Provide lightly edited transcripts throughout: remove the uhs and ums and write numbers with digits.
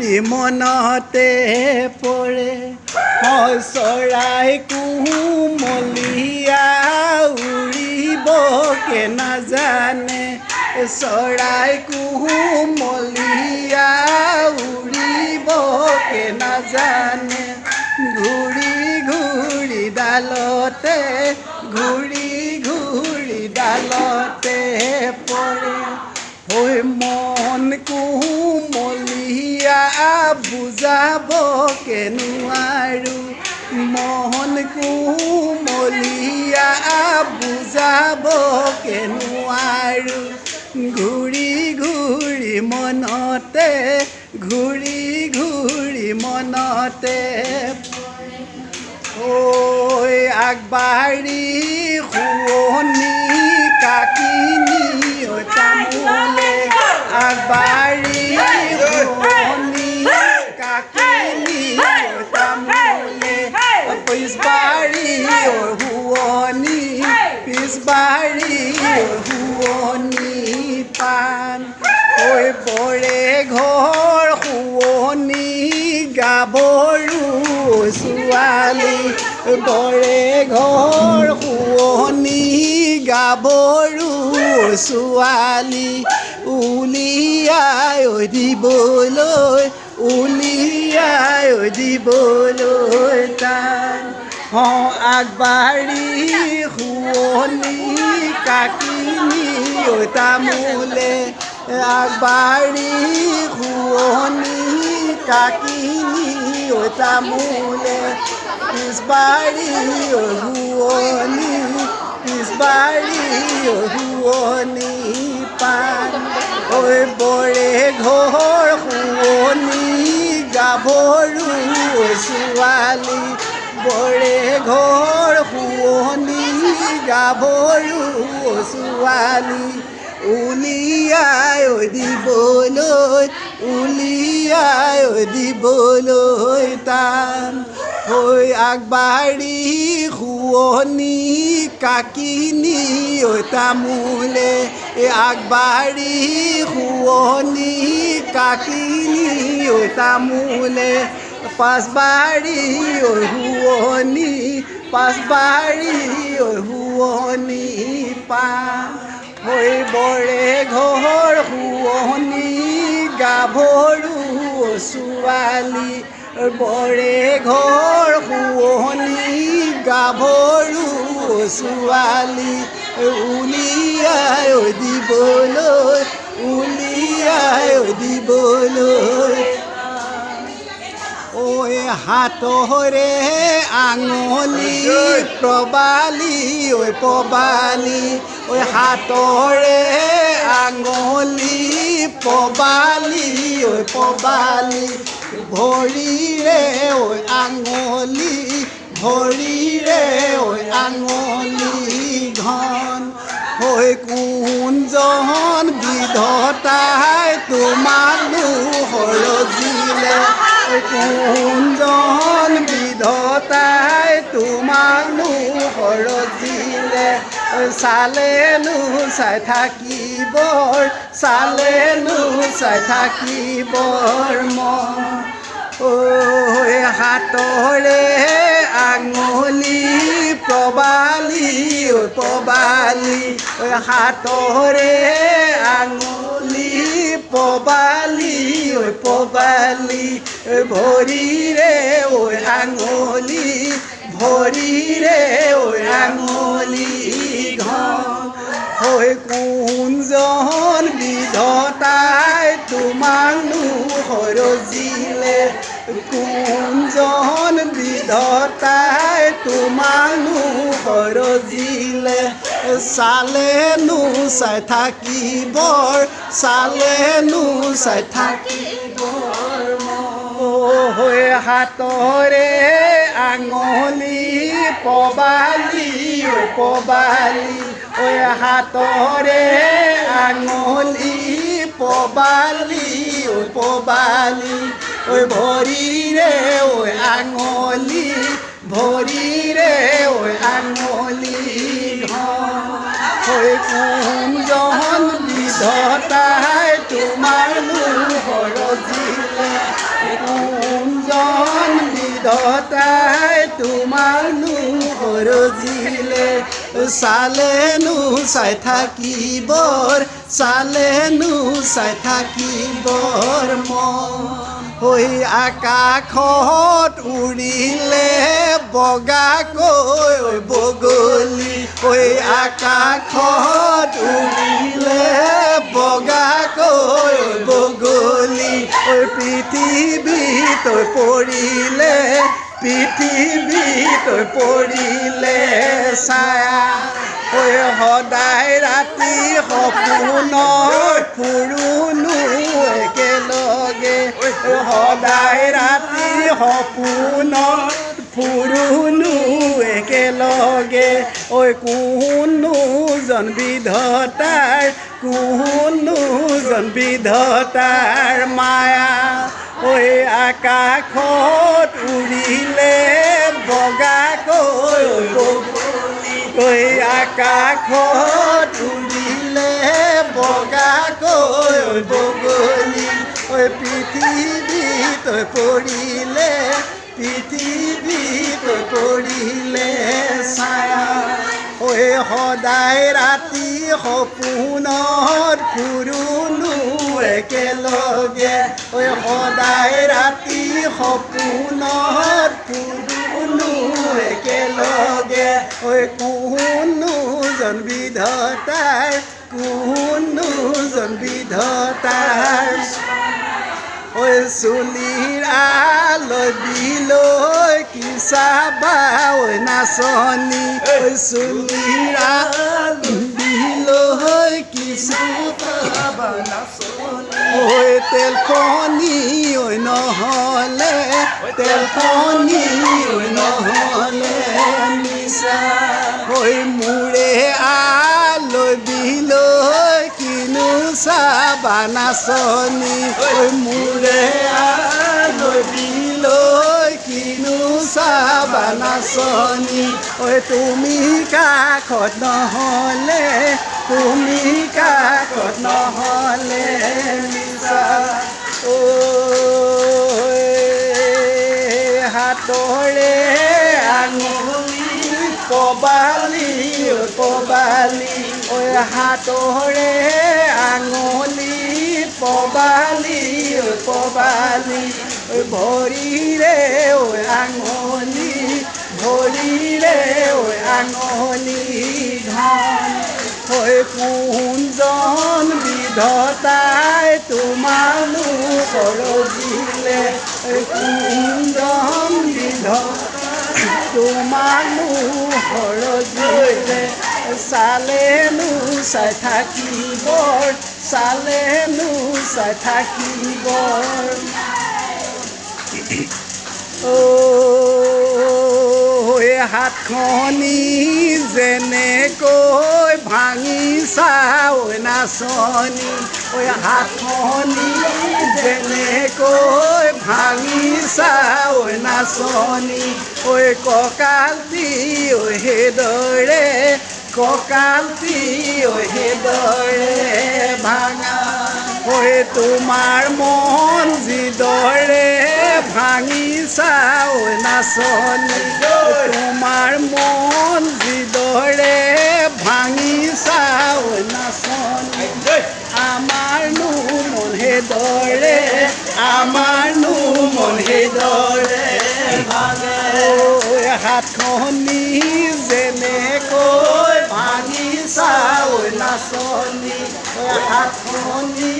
ঘূৰি মনতে পৰে চৰাই কুমলীয়া উৰিবকে নাজানে চৰাই কুমলীয়া উৰিবকে নাজানে ঘূৰি ঘূৰি ডালতে পৰে হৈ মন কুমলীয়া বুজাবকে নোৱাৰো মন কুমলীয়া বুজাবকে নোৱাৰো ঘূৰি ঘূৰি মনতে ঐ আগবাঢ়ি শুৱনি কাকিনী ঐ তামোলে আগবাঢ়ি শুৱনি কাকিনী ঐ তামোলে পিছবাৰী ঐ শুৱনি পিছবাৰী ঐ শুৱনি পাণ ঐ বৰে ঘৰ শুৱনি গাভৰু ছোৱালী বৰে ঘৰ শুৱনি গাভৰু ছোৱালী উলিয়াই দিবলৈ টান আগবাঢ়ি শুৱনি কাকিনী ঐ তামোলে আগবাঢ়ি শুৱনি কাকিনী ঐ তামোলে পিছবাৰী ঐ শুৱনি পিছবাৰী ঐ শুৱনি পাণ ঐ বৰে ঘৰ শুৱনি গাভৰু ছোৱালী বৰে ঘৰ শুৱনি গাভৰু ছোৱালী উলিয়াই দিবলৈ টান হৈ আগবাঢ়ি শুৱনি কাকিনী ঐ তামোলে আগবাঢ়ি শুৱনি কাকিনী ঐ তামোলে পাছবাৰী ঐ শুৱনি পাছবাৰী ঐ শুৱনি পাণ হৈ বৰে ঘৰ শুৱনি গাভৰু ছোৱালী বৰে ঘৰ শুৱনি গাভৰু ছোৱালী উলিয়াই দিবলৈ ঐ হাতৰে আঙুলি প্ৰবালি ঐ পবালি ঐ হাতৰে আঙুলি প্ৰবালি ঐ পবালি ভৰিৰে ঐ আঙুলি ভৰিৰে ঐ আঙুলি ঘন হৈ কোনজন বিধতাই তোমাকনো সৰজিলে কোনজন বিধতাই তোমাকনো সৰজিলে চালেনো চাই থাকিবৰ মন ঐ হাতৰে আঙুলি প্ৰবালি ঐ পবালি ঐ হাতৰে আঙুলি প্ৰবালি ঐ পবালি ভৰিৰে ঐ আঙুলি ভৰিৰে ঐ আঙুলি ঘন হৈ কোনজন বিধতাই তোমাকনো সৰজিলে কোনজন বিধতাই তোমাকনো সৰজিলে চালেনো চাই থাকিবৰ হৈ হাতৰে আঙুলি পবালি ঐ পবালি ঐ হাতৰে আঙুলি পবালি ঐ পবালি ঐ ভৰিৰে ঐ আঙুলি ভৰিৰে ঐ আঙুলি ঘন হৈ কোনজন বিধতাই তোমাৰনো সৰজিলে বিধতাই তোমাৰনো সৰজিলে চালেনো চাই থাকিবৰ চালেনো চাই থাকিবৰ মন হৈ আকাশত উৰিলে বগাকৈ বগলী হৈ আকাশত উৰিলে বগাকৈ বগলী ঐ পৃথিৱীত পৰিলে পৃথিৱীত পৰিলে ছায়া ঐ সদায় ৰাতি সপোনত ফুৰোনো একেলগে সদায় ৰাতি সপোনত ফুৰোনো একেলগে ঐ কোনোজন বিধতাৰ কোনোজন বিধতাৰ মায়া ঐ আকাশত উৰিলে বগাকৈ বগলী ঐ আকাশত উৰিলে বগাকৈ বগলী ঐ পৃথিৱীত পৰিলে পৃথিৱীত পৰিলে ছায়া ঐ সদায় ৰাতি সপোনত ফুৰোনো একেলগে ঐ সদায় ৰাতি সপোনত ফুৰোনো একেলগে ঐ কোনোজন বিধতাৰ কোনোজন বিধতাৰ ঐ চুলিৰ আলৈ বিলৈ কি চাবা ঐ নাচনী ঐ চুলিৰ বিলৈ কি চাবা নাচনী ঐ তেলখনি ঐ নহ'লে তেলখনি ঐ নহ'লে নিচা ঐ মোৰে আলৈ বিলৈ কিনো চাবা নাচনী ঐ মোৰে আলৈ বিলৈ কিনো চাবা নাচনী ঐ তুমি কাষত নহ'লে তুমি কাষত নহ'লে নিচা ঐ হাতৰে আঙুলি পবালি পবালি ঐ হাতৰে আঙুলি পবালি পবালি ঐ ভৰিৰে ঐ আঙুলি ভৰিৰে ঐ আঙুলি ধন ঐ কোনজন বিধতাই তোমাৰনো সৰজিলে কোনজন বিধতাই তোমাৰনো সৰজিলে চালেনো চাই থাকিবৰ চালেনো চাই থাকিবৰ হাতখনি যেনেকৈ ভাঙিছা ঐ নাচনী ঐ হাতখনি যেনেকৈ ভাঙিছা ঐ নাচনী ঐ কঁকালটি ঐ সেইদৰে কঁকালটি ঐ সেইদৰে ভাঙা ঐ তোমাৰ মন যিদৰে ভাঙিছা ঐ নাচনী তোমাৰ মন যিদৰে ভাঙিছা ঐ নাচনী আমাৰনো মন সেইদৰে আমাৰনো মন সেইদৰে ভাঙে হাতখনি যেনেকৈ ভাঙিছা ঐ নাচনী হাতখনি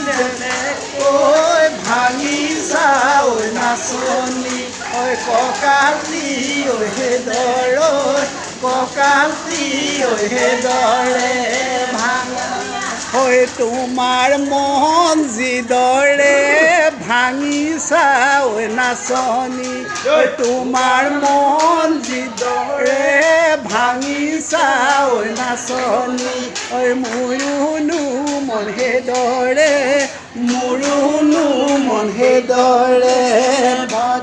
যেনেকৈ ভাঙিছা ঐ নাচনী ঐ কঁকালটি ঐ সেইদৰে কঁকালটি ঐ সেইদৰে ভাঙা ঐ তোমাৰ মন যিদৰে ভাঙিছা ঐ নাচনী ঐ তোমাৰ মন যিদৰে ভাঙিছা ঐ নাচনী ঐ মোৰোনো মন সেইদৰে মোৰোনো মন সেইদৰে